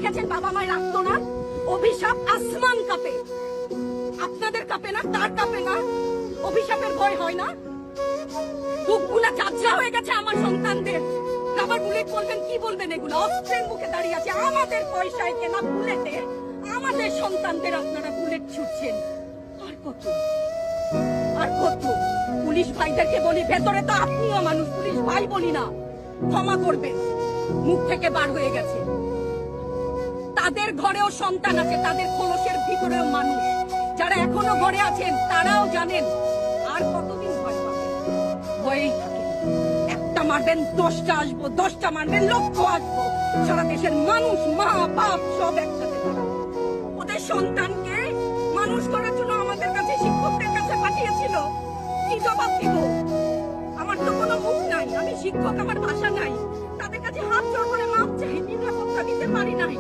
দেখেছেন বাবা মায়ের রাখতো না? অভিশাপ আসমান কাঁপে, আপনাদের কাঁপে না? তার কাঁপে না? অভিশাপের ভয় হয় না? বুকগুলা ঝাঁঝরা হয়ে গেছে আমার সন্তানদের। আবার বুলেট বলবেন, কি বলবেন এগুলো? অস্ত্রের মুখে দাঁড়িয়ে আছে, আমাদের পয়সায় কেনা বুলেটে আমাদের সন্তানদের আপনারা বুলেট ছুটছেন। আর কত আর কত? পুলিশ ভাইদেরকে বলি, ভেতরে তো আপনিও মানুষ, পুলিশ ভাই বলি না, ক্ষমা করবেন, মুখ থেকে বার হয়ে গেছে। তাদের ঘরেও সন্তান আছে, তাদের খোলসের ভিতরেও মানুষ। যারা এখনো ঘরে আছেন তারাও জানেন আর কতদিন ভয় পাবেন। ভয়েই থাকে, একটা মারবেন 10টা আসবো, 10টা মারবেন লক্ষ আসবো। সারা দেশের মানুষ, মা বাপ সব একসাথে দাঁড়াবে। ওদের সন্তানকে মানুষ করার জন্য আমাদের কাছে, শিক্ষকদের কাছে পাঠিয়েছিল। কি জবাব দিব? আমার তো কোনো মুখ নাই, আমি শিক্ষক, আমার ভাষা নাই। তাদের কাছে হাত জোড় করে মাপ চাই, নিরাপত্তা দিতে পারি নাই।